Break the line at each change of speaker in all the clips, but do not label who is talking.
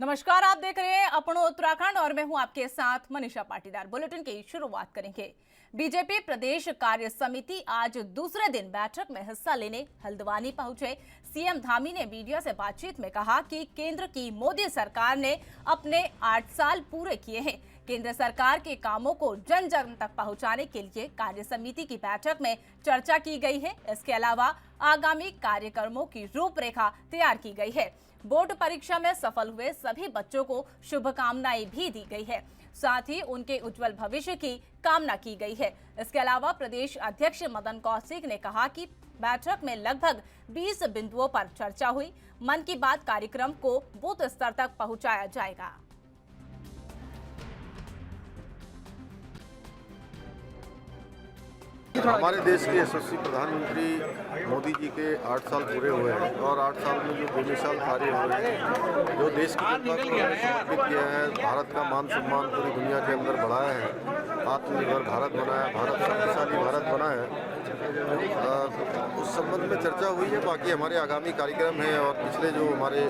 नमस्कार, आप देख रहे हैं अपनो उत्तराखंड और मैं हूं आपके साथ मनीषा पाटीदार। बुलेटिन की शुरुआत करेंगे। बीजेपी प्रदेश कार्य समिति आज दूसरे दिन बैठक में हिस्सा लेने हल्द्वानी पहुंचे। सीएम धामी ने मीडिया से बातचीत में कहा कि केंद्र की मोदी सरकार ने अपने 8 साल पूरे किए हैं। केंद्र सरकार के कामों को जन जन तक पहुंचाने के लिए कार्य समिति की बैठक में चर्चा की गई है। इसके अलावा आगामी कार्यक्रमों की रूपरेखा तैयार की गई है। बोर्ड परीक्षा में सफल हुए सभी बच्चों को शुभकामनाएं भी दी गई है। साथ ही उनके उज्जवल भविष्य की कामना की गई है। इसके अलावा प्रदेश अध्यक्ष मदन कौशिक ने कहा कि बैठक में लगभग 20 बिंदुओं पर चर्चा हुई। मन की बात कार्यक्रम को बूथ स्तर तक पहुंचाया जाएगा।
हमारे देश के यशस्वी प्रधानमंत्री मोदी जी के 8 साल पूरे हुए हैं और 8 साल में जो बेमिसाल कार्य हुए हैं, जो देश की जनता को समर्पित किया है, भारत का मान सम्मान पूरी दुनिया के अंदर बढ़ाया है, आत्मनिर्भर भारत बनाया, भारत शक्तिशाली भारत बना है, उस संबंध में चर्चा हुई है। बाकी हमारे आगामी कार्यक्रम हैं और पिछले जो हमारे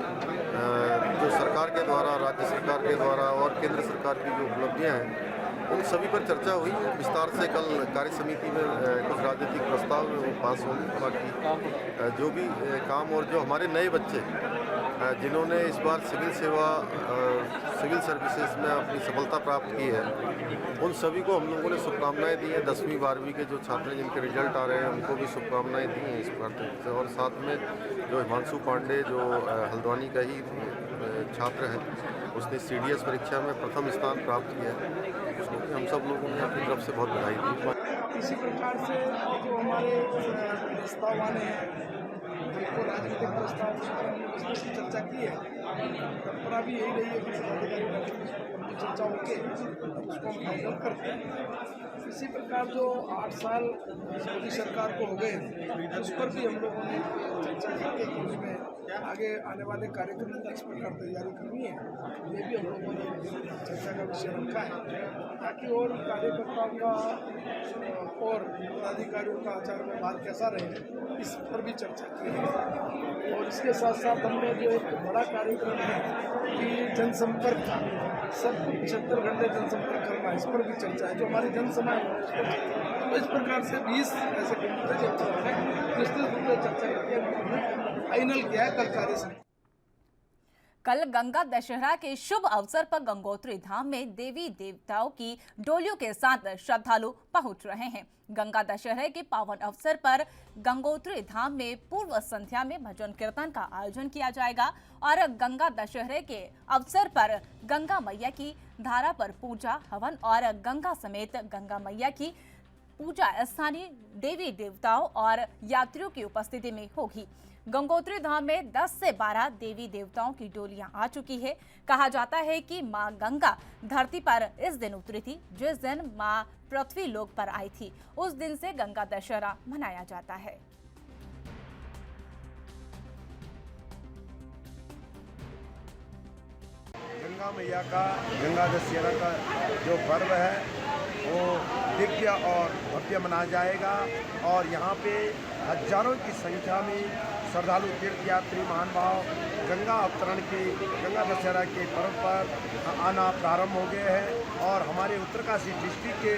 जो सरकार के द्वारा, राज्य सरकार के द्वारा और केंद्र सरकार की जो उपलब्धियाँ हैं, उन सभी पर चर्चा हुई। विस्तार से कल कार्य समिति में कुछ राजनीतिक प्रस्ताव पास होंगे। बाकी जो भी काम और जो हमारे नए बच्चे जिन्होंने इस बार सिविल सर्विसेज में अपनी सफलता प्राप्त की है, उन सभी को हम लोगों ने शुभकामनाएं दी हैं। 10वीं 12वीं के जो छात्र हैं जिनके रिजल्ट आ रहे हैं, उनको भी शुभकामनाएं दी हैं इस बार। और साथ में जो हिमांशु पांडे जो हल्द्वानी का ही छात्र है, उसने सीडीएस परीक्षा में प्रथम स्थान प्राप्त किया है। हम सब लोगों ने अपनी तरफ से बहुत बधाई दी।
इसी प्रकार से जो हमारे प्रस्ताव आने हैं, जिनको राजनीतिक प्रस्ताव की चर्चा की है, परंपरा भी यही रही है कि पदाधिकारी चर्चा होके उसको हम फाइनल करते हैं। इसी प्रकार जो 8 साल मोदी सरकार को हो गए, उस पर भी हम लोगों ने चर्चा की कि उसमें आगे आने वाले कार्यक्रम में किस प्रकार तैयारी करनी है, ये भी हम लोगों ने चर्चा का विषय रखा है, ताकि और कार्यकर्ताओं का और पदाधिकारियों का आचार व्यवहार कैसा रहे, इस पर भी चर्चा की है। और इसके साथ साथ हमने जो एक बड़ा कार्यक्रम है कि जनसंपर्क का, सब 76 घंटे जनसंपर्क करना, इस पर भी चर्चा है। जो हमारी जनसभा है तो इस प्रकार से 20 ऐसे विस्तृत रूप से चर्चा करके फाइनल किया है कल कार्य समिति।
कल गंगा दशहरा के शुभ अवसर पर गंगोत्री धाम में देवी देवताओं की डोलियों के साथ श्रद्धालु पहुंच रहे हैं। गंगा दशहरे के पावन अवसर पर गंगोत्री धाम में पूर्व संध्या में भजन कीर्तन का आयोजन किया जाएगा और गंगा दशहरे के अवसर पर गंगा मैया की धारा पर पूजा हवन और गंगा समेत गंगा मैया की पूजा स्थानीय देवी देवताओं और यात्रियों की उपस्थिति में होगी। गंगोत्री धाम में 10 से 12 देवी देवताओं की डोलियां आ चुकी है। कहा जाता है कि मां गंगा धरती पर इस दिन उतरी थी, जिस दिन मां पृथ्वी लोक पर आई थी। उस दिन से गंगा दशहरा मनाया जाता है।
गंगा मैया का गंगा दशहरा का जो पर्व है वो दिव्य और भव्य मनाया जाएगा और यहाँ पे हजारों की संख्या में श्रद्धालु तीर्थयात्री महानुभाव गंगा अवतरण के गंगा दशहरा के पर्व पर आना प्रारंभ हो गए हैं और हमारे उत्तरकाशी डिस्ट्रिक्ट के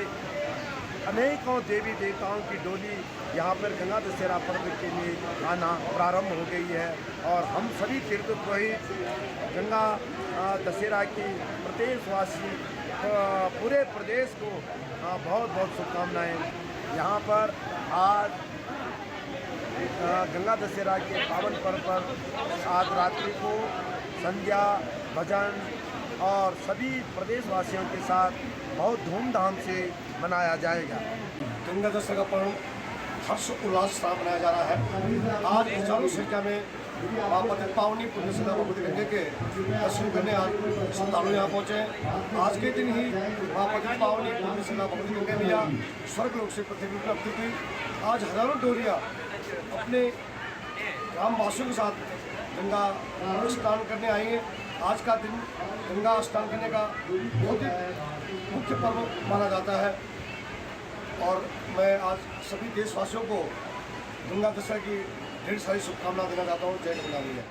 अनेकों देवी देवताओं की डोली यहाँ पर गंगा दशहरा पर्व के लिए आना प्रारंभ हो गई है और हम सभी तीर्थपुरोहित गंगा दशहरा की प्रदेशवासी पूरे प्रदेश को बहुत बहुत शुभकामनाएं। यहाँ पर आज गंगा दशहरा के पावन पर्व पर आज रात्रि को संध्या भजन और सभी प्रदेशवासियों के साथ बहुत धूमधाम से मनाया जाएगा।
गंगा दशहरा का पर्व हर्ष उल्लास से मनाया जा रहा है। आज हजारों संख्या में पतित पावनी पुण्य सदा भगवती गंगे के दर्शन करने आज श्रद्धालु यहाँ पहुँचे। आज के दिन ही पतित पावनी पुण्य सदा भगवती गंगे मैया स्वर्ग लोक से पृथ्वी पर अवतरित हुई। आज हजारों डोलियाँ अपने ग्रामवासियों के साथ गंगा स्नान करने आई हैं। आज का दिन गंगा स्नान करने का बहुत ही मुख्य पर्व माना जाता है और मैं आज सभी देशवासियों को गंगा दशहरा की ढेर सारी शुभकामनाएं देना चाहता हूँ। जय गंगा मैया।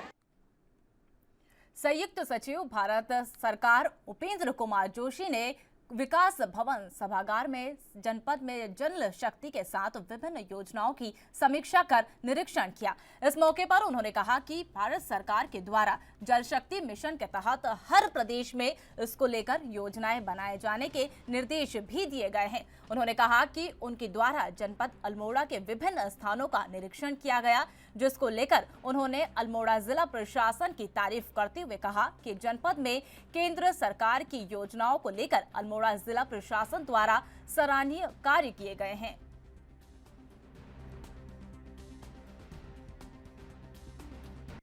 संयुक्त सचिव भारत सरकार उपेंद्र कुमार जोशी ने विकास भवन सभागार में जनपद में जल शक्ति के साथ विभिन्न योजनाओं की समीक्षा कर निरीक्षण किया। इस मौके पर उन्होंने कहा कि भारत सरकार के द्वारा जल शक्ति मिशन के तहत हर प्रदेश में इसको लेकर योजनाएं बनाए जाने के निर्देश भी दिए गए हैं। उन्होंने कहा कि उनके द्वारा जनपद अल्मोड़ा के विभिन्न स्थानों का निरीक्षण किया गया, जिसको लेकर उन्होंने अल्मोड़ा जिला प्रशासन की तारीफ करते हुए कहा कि जनपद में केंद्र सरकार की योजनाओं को लेकर अल्मोड़ा जिला प्रशासन द्वारा सराहनीय कार्य किए गए हैं।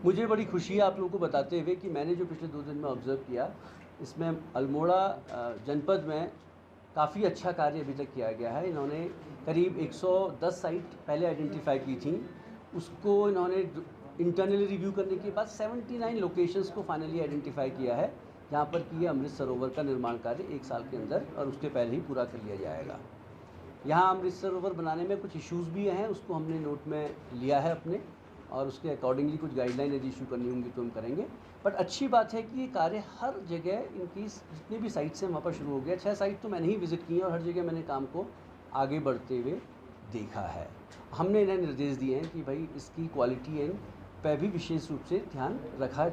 मुझे बड़ी खुशी है आप लोगों को बताते हुए कि मैंने जो पिछले 2 दिन में ऑब्जर्व किया, इसमें अल्मोड़ा जनपद में काफ़ी अच्छा कार्य अभी तक किया गया है। इन्होंने करीब 110 साइट पहले आइडेंटिफाई की थी, उसको इन्होंने इंटरनली रिव्यू करने के बाद 79 लोकेशंस को फाइनली आइडेंटिफाई किया है, जहाँ पर कि अमृत सरोवर का निर्माण कार्य 1 साल के अंदर और उसके पहले ही पूरा कर लिया जाएगा। यहाँ अमृत सरोवर बनाने में कुछ इश्यूज़ भी हैं, उसको हमने नोट में लिया है अपने, और उसके अकॉर्डिंगली कुछ गाइडलाइन यदि इशू करनी होंगी तो हम करेंगे। बट अच्छी बात है कि ये कार्य हर जगह इनकी जितनी भी साइट्स हैं वहाँ पर शुरू हो गया। 6 साइट तो मैंने ही विज़िट की हैं और हर जगह मैंने काम को आगे बढ़ते हुए देखा है। हमने इन्हें निर्देश दिए हैं कि भाई इसकी क्वालिटी एंड पर भी विशेष रूप से ध्यान रखा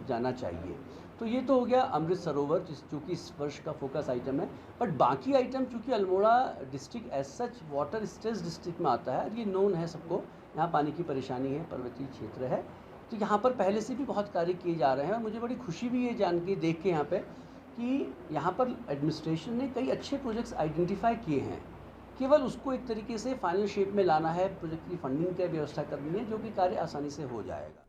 जाना चाहिए। तो ये तो हो गया अमृत सरोवर, जो कि इस वर्ष का फोकस आइटम है। बट बाकी आइटम चूँकि Almora district as such water stress district में आता है, ये नोन है सबको, यहाँ पानी की परेशानी है, पर्वतीय क्षेत्र है, तो यहाँ पर पहले से भी बहुत कार्य किए जा रहे हैं। और मुझे बड़ी खुशी भी ये जान के देख के यहाँ पे कि यहाँ पर एडमिनिस्ट्रेशन ने कई अच्छे प्रोजेक्ट्स आइडेंटिफाई किए हैं। केवल उसको एक तरीके से फाइनल शेप में लाना है, प्रोजेक्ट की फंडिंग की व्यवस्था करनी है, जो कि कार्य आसानी से हो जाएगा।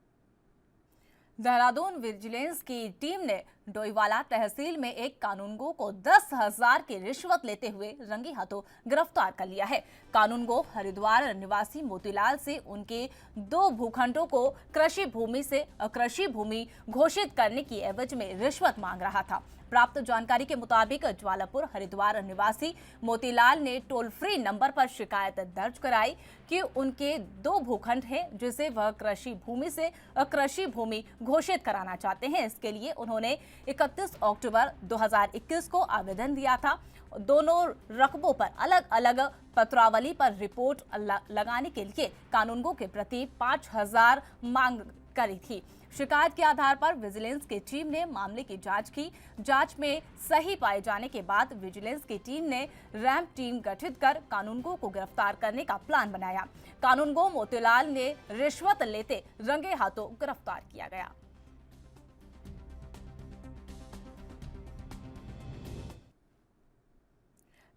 देहरादून विजिलेंस की टीम ने डोईवाला तहसील में एक कानूनगो को 10,000 की रिश्वत लेते हुए रंगे हाथों गिरफ्तार कर लिया है। कानूनगो हरिद्वार निवासी मोतीलाल से उनके 2 भूखंडों को कृषि भूमि से अकृषि भूमि घोषित करने की एवज में रिश्वत मांग रहा था। प्राप्त जानकारी के मुताबिक ज्वालापुर हरिद्वार निवासी मोतीलाल ने टोल फ्री नंबर पर शिकायत दर्ज कराई कि उनके 2 भूखंड हैं जिसे वह कृषि भूमि से अकृषि भूमि घोषित कराना चाहते हैं। इसके लिए उन्होंने 31 अक्टूबर 2021 को आवेदन दिया था। दोनों रकबों पर अलग अलग पत्रावली पर रिपोर्ट लगाने के लिए कानूनगो के प्रति 5,000 मांग करी थी। शिकायत के आधार पर विजिलेंस की टीम ने मामले की जांच की। जांच में सही पाए जाने के बाद विजिलेंस की टीम ने रैंप टीम गठित कर कानूनगो को गिरफ्तार करने का प्लान बनाया। कानूनगो मोतीलाल ने रिश्वत लेते रंगे हाथों गिरफ्तार किया गया।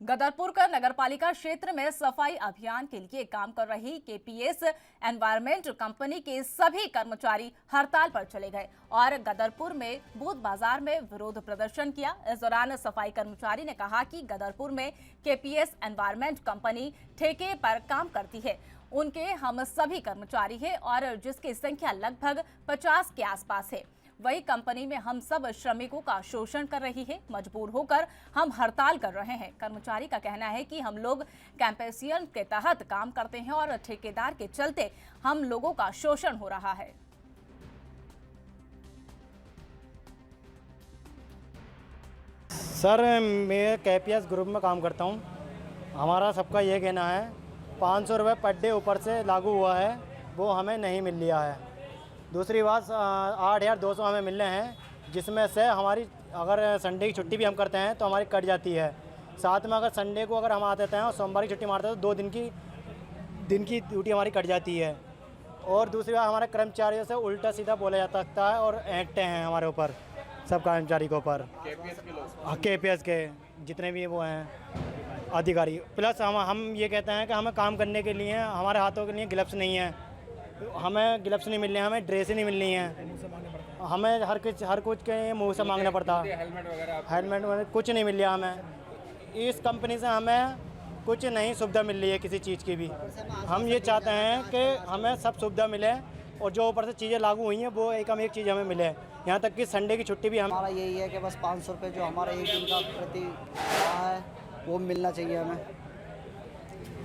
गदरपुर का नगरपालिका क्षेत्र में सफाई अभियान के लिए काम कर रही केपीएस एनवायरमेंट कंपनी के सभी कर्मचारी हड़ताल पर चले गए और गदरपुर में बूथ बाजार में विरोध प्रदर्शन किया। इस दौरान सफाई कर्मचारी ने कहा कि गदरपुर में केपीएस एनवायरमेंट कंपनी ठेके पर काम करती है, उनके हम सभी कर्मचारी हैं और जिसकी संख्या लगभग 50 के आसपास है। वही कंपनी में हम सब श्रमिकों का शोषण कर रही है। मजबूर होकर हम हड़ताल कर रहे हैं। कर्मचारी का कहना है कि हम लोग कैंपेसियन के तहत काम करते हैं और ठेकेदार के चलते हम लोगों का शोषण हो रहा है।
सर, मैं केपीएस ग्रुप में काम करता हूं। हमारा सबका ये कहना है 500 रुपये पर डे ऊपर से लागू हुआ है, वो हमें नहीं मिल लिया है। दूसरी बात 8,200 हमें मिल रहे हैं, जिसमें से हमारी अगर संडे की छुट्टी भी हम करते हैं तो हमारी कट जाती है। साथ में अगर संडे को अगर हम आते हैं और सोमवार की छुट्टी मारते हैं तो 2 दिन की ड्यूटी हमारी कट जाती है। और दूसरी बात हमारे कर्मचारियों से उल्टा सीधा बोला जा सकता है और ऐंठते हैं हमारे ऊपर, सब कर्मचारी के ऊपर, केपीएस के जितने भी वो हैं अधिकारी। प्लस हम ये कहते हैं कि हमें काम करने के लिए हमारे हाथों के लिए ग्लव्स नहीं है, हमें ग्लव्स नहीं मिल रहे हैं, हमें ड्रेस नहीं मिल रही हैं, हमें हर कुछ के मुंह से मांगना पड़ता। हेलमेट वगैरह कुछ नहीं मिल रहा हमें। इस कंपनी से हमें कुछ नहीं सुविधा मिल रही है किसी चीज़ की भी। हम ये चाहते हैं कि हमें सब सुविधा मिले और जो ऊपर से चीज़ें लागू हुई हैं वो एक चीज़ हमें मिले। यहाँ तक कि संडे की छुट्टी भी हमारा
यही है कि बस 500 रुपये जो हमारा एक दिन का प्रति है वो मिलना चाहिए हमें।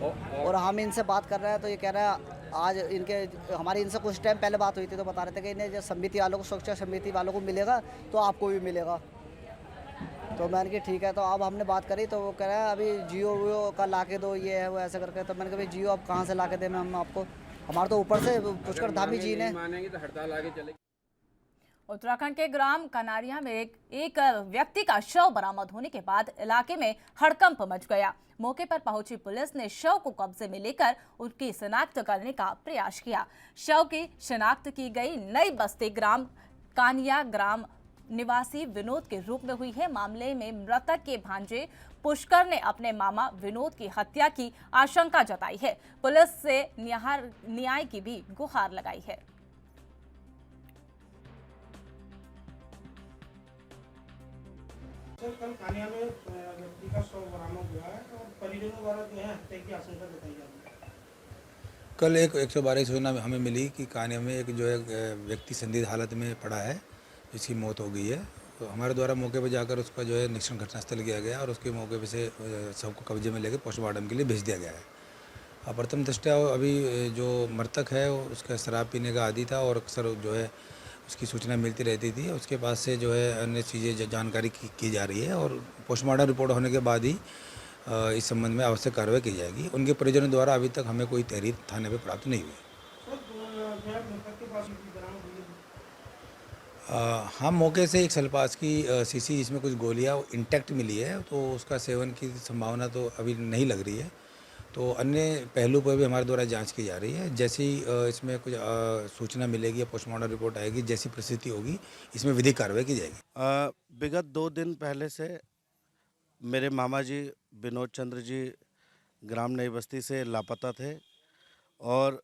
और हम इनसे बात कर रहे हैं तो ये कह रहे हैं आज इनके हमारी इनसे कुछ टाइम पहले बात हुई थी तो बता रहे थे कि इन्हें जो समिति वालों को, सुरक्षा समिति वालों को मिलेगा तो आपको भी मिलेगा। तो मैंने कहा ठीक है। तो अब हमने बात करी तो वो कह रहा है अभी जियो वियो का ला के दो, ये है वो ऐसे करके। तो मैंने कहा भाई जियो अब कहाँ से ला के दें हम आपको, हमारे तो ऊपर से पुष्कर धामी जी ने।
मानेंगे तो हड़ताल आगे चलेगी।
उत्तराखंड के ग्राम कनारिया में एक व्यक्ति का शव बरामद होने के बाद इलाके में हड़कंप मच गया। मौके पर पहुंची पुलिस ने शव को कब्जे में लेकर उसकी शिनाख्त करने का प्रयास किया। शव की शिनाख्त की गई नई बस्ती ग्राम कानिया ग्राम निवासी विनोद के रूप में हुई है। मामले में मृतक के भांजे पुष्कर ने अपने मामा विनोद की हत्या की आशंका जताई है। पुलिस से न्याय की भी गुहार लगाई है।
सर, कल कानिया में व्यक्ति का शव बरामद हुआ है और परिजनों द्वारा जो है हत्या की आशंका जताई जा रही है।
कल एक 112 सूचना हमें मिली कि कानिया में एक जो है व्यक्ति संदिग्ध हालत में पड़ा है, जिसकी मौत हो गई है। तो हमारे द्वारा मौके पर जाकर उसका जो है निरीक्षण घटनास्थल किया गया और उसके मौके पर से शव को कब्जे में लेकर पोस्टमार्टम के लिए भेज दिया गया है। प्रथम दृष्टया अभी जो मृतक है उसका शराब पीने का आदी था और अक्सर जो है उसकी सूचना मिलती रहती थी। उसके पास से जो है अन्य चीज़ें जानकारी की जा रही है और पोस्टमार्टम रिपोर्ट होने के बाद ही इस संबंध में आवश्यक कार्रवाई की जाएगी। उनके परिजनों द्वारा अभी तक हमें कोई तहरीर थाने पे प्राप्त नहीं हुई। हाँ, मौके से एक सल्पास की शीशी जिसमें कुछ गोलियां इंटैक्ट मिली है, तो उसका सेवन की संभावना तो अभी नहीं लग रही है। तो अन्य पहलू पर भी हमारे द्वारा जांच की जा रही है। जैसी इसमें कुछ सूचना मिलेगी या पोस्टमार्टम रिपोर्ट आएगी, जैसी परिस्थिति होगी इसमें विधिक कार्रवाई की जाएगी।
विगत 2 दिन पहले से मेरे मामा जी विनोद चंद्र जी ग्राम नई बस्ती से लापता थे और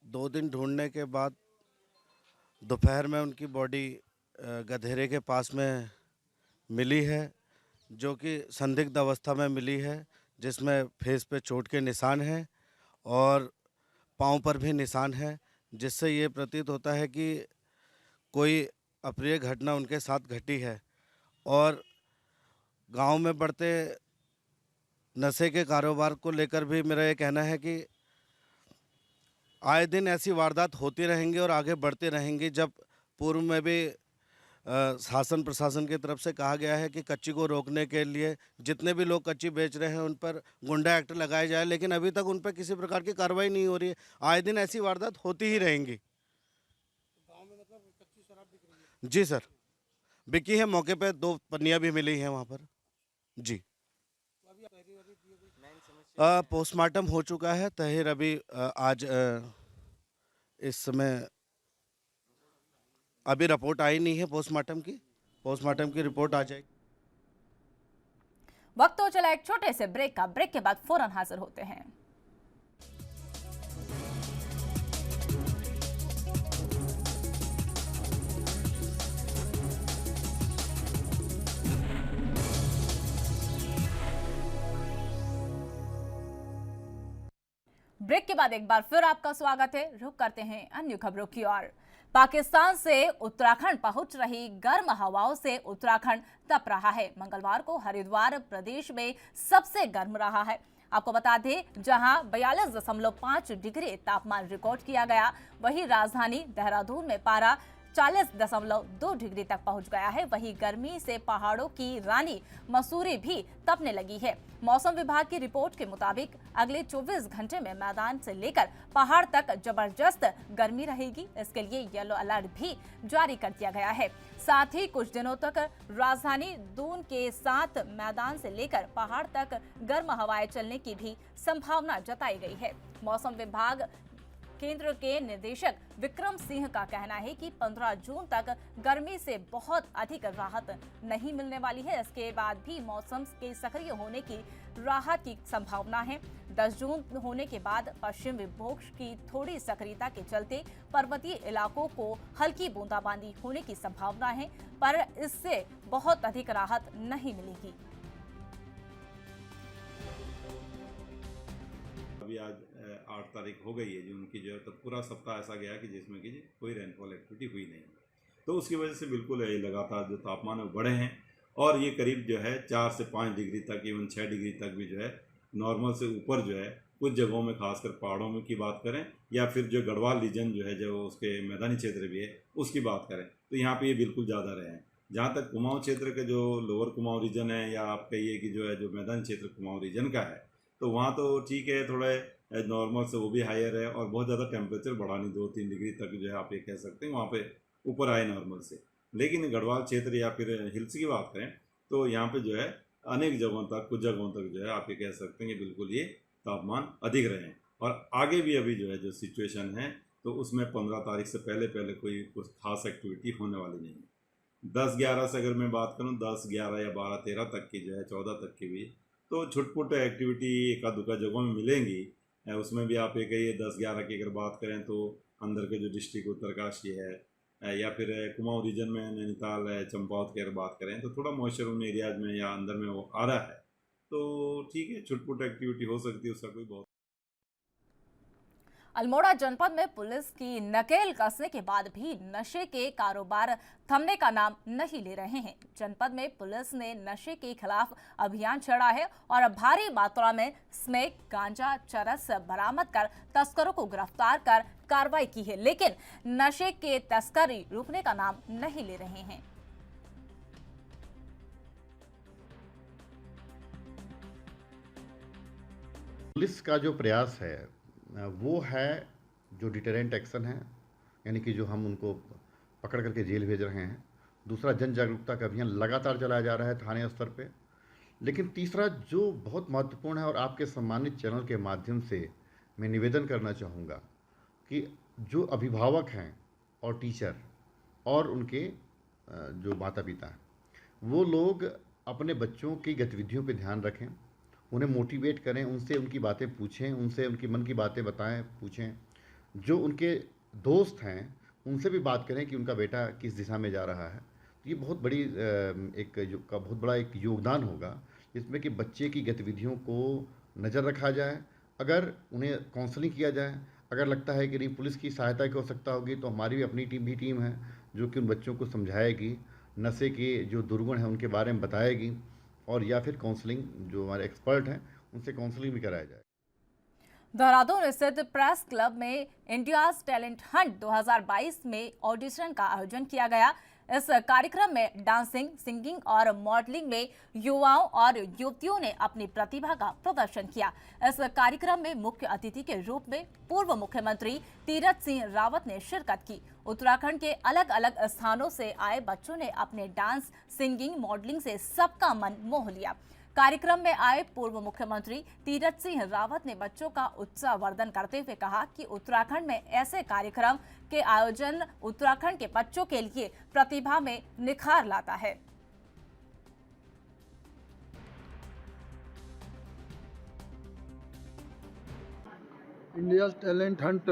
2 दिन ढूंढने के बाद दोपहर में उनकी बॉडी गधेरे के पास में मिली है, जो कि संदिग्ध अवस्था में मिली है, जिसमें फेस पे चोट के निशान हैं और पाँव पर भी निशान हैं, जिससे ये प्रतीत होता है कि कोई अप्रिय घटना उनके साथ घटी है। और गांव में बढ़ते नशे के कारोबार को लेकर भी मेरा ये कहना है कि आए दिन ऐसी वारदात होती रहेंगी और आगे बढ़ती रहेंगी। जब पूर्व में भी शासन प्रशासन की तरफ से कहा गया है कि कच्ची को रोकने के लिए जितने भी लोग कच्ची बेच रहे हैं उन पर गुंडा एक्ट लगाया जाए, लेकिन अभी तक उन पर किसी प्रकार की कार्रवाई नहीं हो रही है। आए दिन ऐसी वारदात होती ही रहेंगी।
गांव में मतलब कच्ची शराब बिक रही है?
जी सर, बिकी है। मौके पे 2 पन्नियाँ भी मिली हैं वहाँ पर। जी, पोस्टमार्टम हो चुका है। तहरीर अभी आज इस समय अभी रिपोर्ट आई नहीं है पोस्टमार्टम की रिपोर्ट आ जाएगी।
वक्त हो चला एक छोटे से ब्रेक का। ब्रेक के बाद फौरन हाजिर होते हैं। ब्रेक के बाद एक बार फिर आपका स्वागत है। रुक करते हैं अन्य खबरों की ओर। पाकिस्तान से उत्तराखंड पहुंच रही गर्म हवाओं से उत्तराखंड तप रहा है। मंगलवार को हरिद्वार प्रदेश में सबसे गर्म रहा है। आपको बता दें, जहां 42.5 डिग्री तापमान रिकॉर्ड किया गया, वहीं राजधानी देहरादून में पारा 40.2 डिग्री तक पहुंच गया है। वहीं गर्मी से पहाड़ों की रानी मसूरी भी तपने लगी है। मौसम विभाग की रिपोर्ट के मुताबिक अगले 24 घंटे में मैदान से लेकर पहाड़ तक जबरदस्त गर्मी रहेगी। इसके लिए येलो अलर्ट भी जारी कर दिया गया है। साथ ही कुछ दिनों तक राजधानी दून के साथ मैदान से लेकर पहाड़ तक गर्म हवाएं चलने की भी संभावना जताई गई है। मौसम विभाग केंद्र के निदेशक विक्रम सिंह का कहना है कि 15 जून तक गर्मी से बहुत अधिक राहत नहीं मिलने वाली है। इसके बाद भी मौसम के सक्रिय होने की राहत की संभावना है। 10 जून होने के बाद पश्चिम विक्षोभ की थोड़ी सक्रियता के चलते पर्वतीय इलाकों को हल्की बूंदाबांदी होने की संभावना है, पर इससे बहुत अधिक राहत नहीं मिलेगी।
अभी आज 8 तारीख हो गई है जून की, जो है तो पूरा सप्ताह ऐसा गया कि जिसमें कि कोई रेनफॉल एक्टिविटी हुई नहीं। तो उसकी वजह से बिल्कुल लगातार जो तापमान है बढ़े हैं और ये करीब जो है 4 से 5 डिग्री तक, इवन 6 डिग्री तक भी जो है नॉर्मल से ऊपर जो है कुछ जगहों में खासकर पहाड़ों में की बात करें या फिर जो गढ़वाल रीजन जो है, जो उसके मैदानी क्षेत्र भी है उसकी बात करें, तो यहाँ पे ये बिल्कुल ज़्यादा रहे हैं। जहाँ तक कुमाऊँ क्षेत्र के जो लोअर कुमाऊँ रीजन है या आप कहिए कि जो है जो मैदानी क्षेत्र कुमाऊँ रीजन का है, तो वहाँ तो ठीक है, थोड़े नॉर्मल से वो भी हायर है और बहुत ज़्यादा टेम्परेचर बढ़ा नहीं, 2-3 डिग्री तक जो है आप ये कह सकते हैं वहाँ पे ऊपर आए नॉर्मल से। लेकिन गढ़वाल क्षेत्र या फिर हिल्स की बात करें तो यहाँ पे जो है अनेक जगहों तक, कुछ जगहों तक जो है आप ये कह सकते हैं कि बिल्कुल ये तापमान अधिक रहे हैं। और आगे भी अभी जो है जो सिचुएशन है तो उसमें 15 तारीख से पहले कोई कुछ खास एक्टिविटी होने वाली नहीं है। 10-11 से अगर मैं बात करूँ, 10, 11 या 12-13 तक की जो है, 14 तक की भी, तो छुटपुट एक्टिविटी एका दुका जगहों में मिलेंगी। उसमें भी आप ये कहिए 10-11 की अगर बात करें तो अंदर के जो डिस्ट्रिक्ट उत्तरकाशी है या फिर कुमाऊँ रीजन में नैनीताल है, चंपावत की अगर बात करें तो थोड़ा मॉइस्चर उन एरियाज में या अंदर में वो आ रहा है, तो ठीक है, छुटपुट एक्टिविटी हो सकती है, उसका कोई बहुत।
अल्मोड़ा जनपद में पुलिस की नकेल कसने के बाद भी नशे के कारोबार थमने का नाम नहीं ले रहे हैं। जनपद में पुलिस ने नशे के खिलाफ अभियान छेड़ा है और भारी मात्रा में स्मैक, गांजा, चरस बरामद कर तस्करों को गिरफ्तार कर कार्रवाई की है, लेकिन नशे के तस्करी रुकने का नाम नहीं ले रहे हैं।
पुलिस का जो प्रयास है वो है जो डिटेरेंट एक्शन है, यानी कि जो हम उनको पकड़ करके जेल भेज रहे हैं। दूसरा, जन जागरूकता का अभियान लगातार चलाया जा रहा है थाने स्तर पे। लेकिन तीसरा जो बहुत महत्वपूर्ण है और आपके सम्मानित चैनल के माध्यम से मैं निवेदन करना चाहूँगा कि जो अभिभावक हैं और टीचर और उनके जो माता पिता हैं, वो लोग अपने बच्चों की गतिविधियों पे ध्यान रखें, उन्हें मोटिवेट करें, उनसे उनकी बातें पूछें, उनसे उनकी मन की बातें बताएं, पूछें। जो उनके दोस्त हैं उनसे भी बात करें कि उनका बेटा किस दिशा में जा रहा है। तो ये बहुत बड़ी बहुत बड़ा एक योगदान होगा जिसमें कि बच्चे की गतिविधियों को नज़र रखा जाए। अगर उन्हें काउंसलिंग किया जाए, अगर लगता है कि नहीं पुलिस की सहायता की आवश्यकता होगी, तो हमारी भी अपनी टीम है जो कि उन बच्चों को समझाएगी, नशे के जो दुर्गुण हैं उनके बारे में बताएगी, और या फिर काउंसलिंग जो हमारे एक्सपर्ट हैं उनसे काउंसलिंग भी कराया जाए।
देहरादून स्थित प्रेस क्लब में इंडियाज टैलेंट हंट 2022 में ऑडिशन का आयोजन किया गया। इस कार्यक्रम में डांसिंग, सिंगिंग और मॉडलिंग में युवाओं और युवतियों ने अपनी प्रतिभा का प्रदर्शन किया। इस कार्यक्रम में मुख्य अतिथि के रूप में पूर्व मुख्यमंत्री तीरथ सिंह रावत ने शिरकत की। उत्तराखंड के अलग अलग स्थानों से आए बच्चों ने अपने डांस, सिंगिंग, मॉडलिंग से सबका मन मोह लिया। कार्यक्रम में आए पूर्व मुख्यमंत्री तीरथ सिंह रावत ने बच्चों का उत्साहवर्धन करते हुए कहा कि उत्तराखंड में ऐसे कार्यक्रम के आयोजन उत्तराखंड के बच्चों के लिए प्रतिभा में निखार लाता है।
इंडिया टैलेंट हंट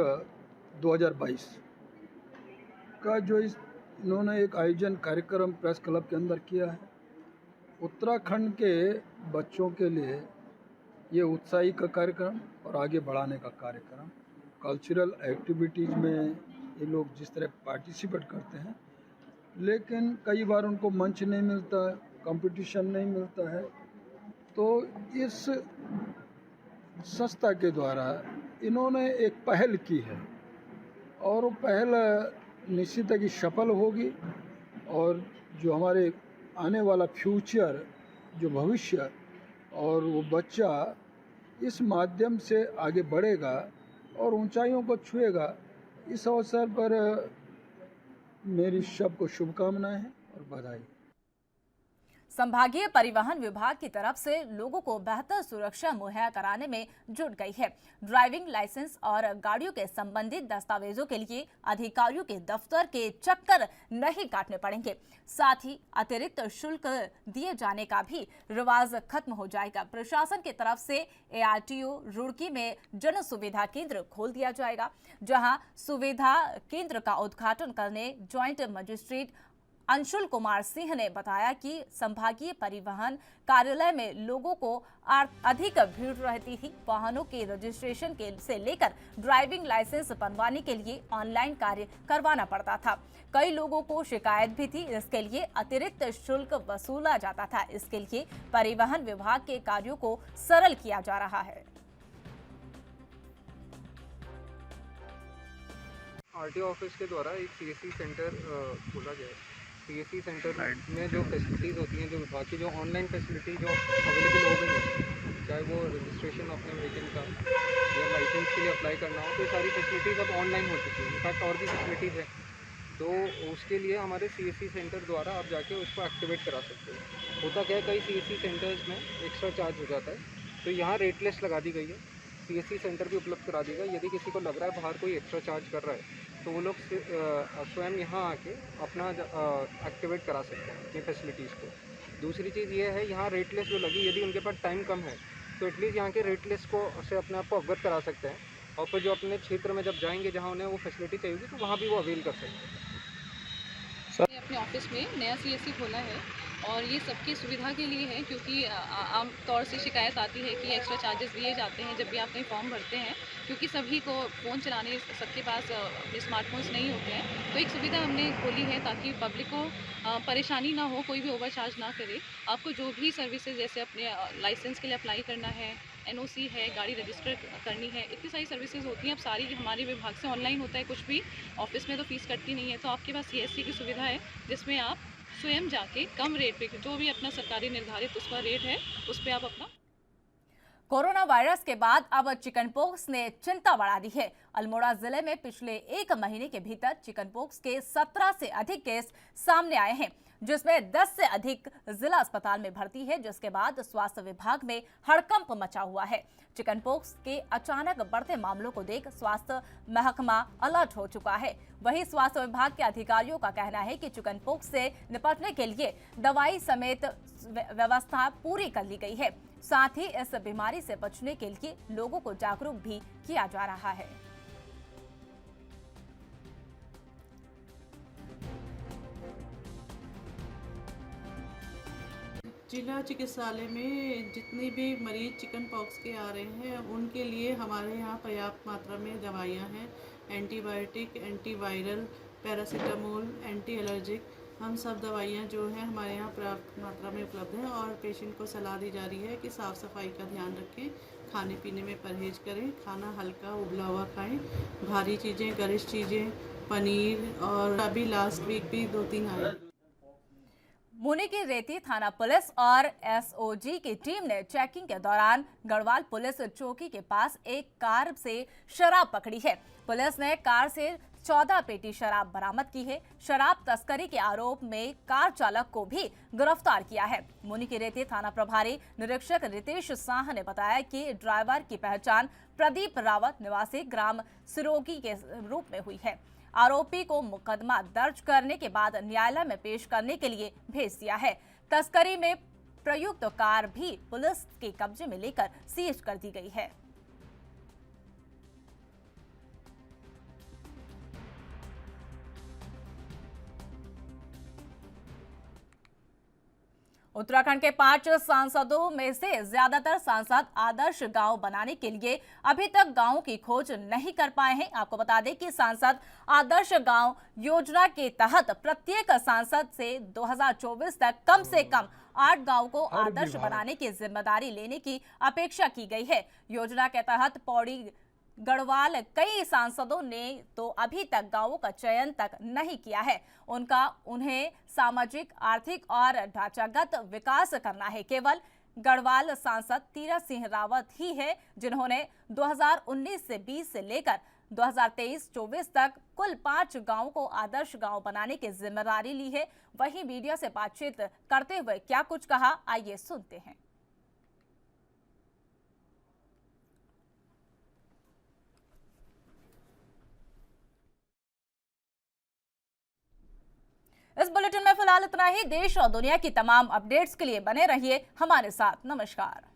2022 का जो इन्होंने एक आयोजन कार्यक्रम प्रेस क्लब के अंदर किया है, उत्तराखंड के बच्चों के लिए ये उत्साही का कार्यक्रम और आगे बढ़ाने का कार्यक्रम। कल्चरल एक्टिविटीज़ में ये लोग जिस तरह पार्टिसिपेट करते हैं, लेकिन कई बार उनको मंच नहीं मिलता, कंपटीशन नहीं मिलता है, तो इस संस्था के द्वारा इन्होंने एक पहल की है और वो पहल निश्चित है कि सफल होगी और जो हमारे आने वाला फ्यूचर, जो भविष्य और वो बच्चा इस माध्यम से आगे बढ़ेगा और ऊंचाइयों को छुएगा। इस अवसर पर मेरी सबको शुभकामनाएं और बधाई।
संभागीय परिवहन विभाग की तरफ से लोगों को बेहतर सुरक्षा मुहैया कराने में जुट गई है। ड्राइविंग लाइसेंस और गाड़ियों के संबंधित दस्तावेजों के लिए अधिकारियों के दफ्तर के चक्कर नहीं काटने पड़ेंगे। साथ ही अतिरिक्त शुल्क दिए जाने का भी रिवाज खत्म हो जाएगा। प्रशासन की तरफ से ARTO रुड़की में जन सुविधा केंद्र खोल दिया जाएगा, जहां सुविधा केंद्र का उद्घाटन करने ज्वाइंट मजिस्ट्रेट अंशुल कुमार सिंह ने बताया कि संभागीय परिवहन कार्यालय में लोगों को अधिक भीड़ रहती थी। वाहनों के रजिस्ट्रेशन से लेकर ड्राइविंग लाइसेंस बनवाने के लिए ऑनलाइन कार्य करवाना पड़ता था। कई लोगों को शिकायत भी थी, इसके लिए अतिरिक्त शुल्क वसूला जाता था। इसके लिए परिवहन विभाग के कार्यों को सरल किया जा रहा है।
आरटीओ ऑफिस के द्वारा एक सीएससी सेंटर खोला गया है। सीएससी सेंटर में जो फैसिलिटीज़ होती हैं, जो विभाग की जो ऑनलाइन फैसिलिटी जो अवेलेबल हो गई है, चाहे वो रजिस्ट्रेशन अपने व्हीकल का या लाइसेंस के लिए अप्लाई करना हो, तो ये सारी फैसिलिटीज़ अब ऑनलाइन हो चुकी हैं। इनफैक्ट और भी फैसिलिटीज़ है, तो उसके लिए हमारे सीएससी सेंटर द्वारा आप जाके उसको एक्टिवेट करा सकते हो। होता क्या है, कई सीएससी सेंटर्स में एक्स्ट्रा चार्ज हो जाता है, तो यहाँ रेट लिस्ट लगा दी गई है, सीएससी सेंटर भी उपलब्ध करा दी गई। यदि किसी को लग रहा है बाहर कोई एक्स्ट्रा चार्ज कर रहा है, तो वो लोग स्वयं यहाँ आके अपना एक्टिवेट करा सकते हैं अपनी फैसिलिटीज़ को। दूसरी चीज़ ये है, यहाँ रेट लिस्ट जो लगी, यदि उनके पास टाइम कम है तो एटलीस्ट यहाँ के रेट लिस्ट को से अपने आप को अवगत करा सकते हैं, और फिर जो अपने क्षेत्र में जब जाएंगे जहाँ उन्हें वो फैसिलिटी चाहिए होगी, तो वहाँ भी वो अवेल कर सकते हैं।
अपने ऑफिस में नया सीएससी खोला है और ये सबकी सुविधा के लिए है, क्योंकि आम तौर से शिकायत आती है कि एक्स्ट्रा चार्जेस दिए जाते हैं जब भी आप कहीं फॉर्म भरते हैं, क्योंकि सभी को फ़ोन चलाने सबके पास अपने स्मार्टफोन्स नहीं होते हैं। तो एक सुविधा हमने खोली है ताकि पब्लिक को परेशानी ना हो, कोई भी ओवरचार्ज ना करे। आपको जो भी सर्विसेज जैसे अपने लाइसेंस के लिए अप्लाई करना है, एनओसी है, गाड़ी रजिस्टर करनी है, इतनी सारी सर्विसेज होती हैं। अब सारी हमारे विभाग से ऑनलाइन होता है, कुछ भी ऑफिस में तो फीस कटती नहीं है। तो आपके पास सीएससी की सुविधा है जिसमें आप स्वयं जाके कम रेट पे, जो भी अपना सरकारी निर्धारित उसका रेट है, उस पर आप अपना।
कोरोना वायरस के बाद अब चिकनपॉक्स ने चिंता बढ़ा दी है। अल्मोड़ा जिले में पिछले 1 महीने के भीतर चिकनपॉक्स के 17 से अधिक केस सामने आए हैं, जिसमें 10 से अधिक जिला अस्पताल में भर्ती है, जिसके बाद स्वास्थ्य विभाग में हड़कंप मचा हुआ है। चिकनपॉक्स के अचानक बढ़ते मामलों को देख स्वास्थ्य महकमा अलर्ट हो चुका है। वहीं स्वास्थ्य विभाग के अधिकारियों का कहना है कि चिकनपॉक्स से निपटने के लिए दवाई समेत व्यवस्था पूरी कर ली गई है। साथ ही इस बीमारी से बचने के लिए लोगों को जागरूक भी किया जा रहा है।
जिला चिकित्सालय में जितने भी मरीज चिकन पॉक्स के आ रहे हैं, उनके लिए हमारे यहाँ पर्याप्त मात्रा में दवाइयाँ हैं। Antibiotic, antiviral, paracetamol, anti allergic, हम सब दवाइयाँ जो हैं हमारे यहाँ पर्याप्त मात्रा में उपलब्ध हैं। और पेशेंट को सलाह दी जा रही है कि साफ़ सफाई का ध्यान रखें, खाने पीने में परहेज करें, खाना हल्का उबला हुआ खाएं, भारी चीज़ें, गरिष्ठ चीज़ें, पनीर। और अभी लास्ट वीक भी 2-3 आए।
मुनी की रेती थाना पुलिस और एसओजी की टीम ने चेकिंग के दौरान गढ़वाल पुलिस चौकी के पास एक कार से शराब पकड़ी है। पुलिस ने कार से 14 पेटी शराब बरामद की है। शराब तस्करी के आरोप में कार चालक को भी गिरफ्तार किया है। मुनी की रेती थाना प्रभारी निरीक्षक रितेश साह ने बताया कि ड्राइवर की पहचान प्रदीप रावत निवासी ग्राम सिरोगी के रूप में हुई है। आरोपी को मुकदमा दर्ज करने के बाद न्यायालय में पेश करने के लिए भेज दिया है। तस्करी में प्रयुक्त कार भी पुलिस के कब्जे में लेकर सीज कर दी गई है। उत्तराखंड के 5 सांसदों में से ज्यादातर सांसद आदर्श गांव बनाने के लिए अभी तक गांव की खोज नहीं कर पाए हैं। आपको बता दें कि सांसद आदर्श गांव योजना के तहत प्रत्येक सांसद से 2024 तक कम से कम 8 गांव को आदर्श बनाने की जिम्मेदारी लेने की अपेक्षा की गई है। योजना के तहत पौड़ी गढ़वाल कई सांसदों ने तो अभी तक गांवों का चयन तक नहीं किया है। उन्हें सामाजिक, आर्थिक और ढांचागत विकास करना है। केवल गढ़वाल सांसद तीरथ सिंह रावत ही है जिन्होंने 2019 से 20 से लेकर 2023-24 तक कुल 5 गांवों को आदर्श गांव बनाने की जिम्मेदारी ली है। वहीं मीडिया से बातचीत करते हुए क्या कुछ कहा, आइए सुनते हैं। इस बुलेटिन में फिलहाल इतना ही। देश और दुनिया की तमाम अपडेट्स के लिए बने रहिए हमारे साथ। नमस्कार।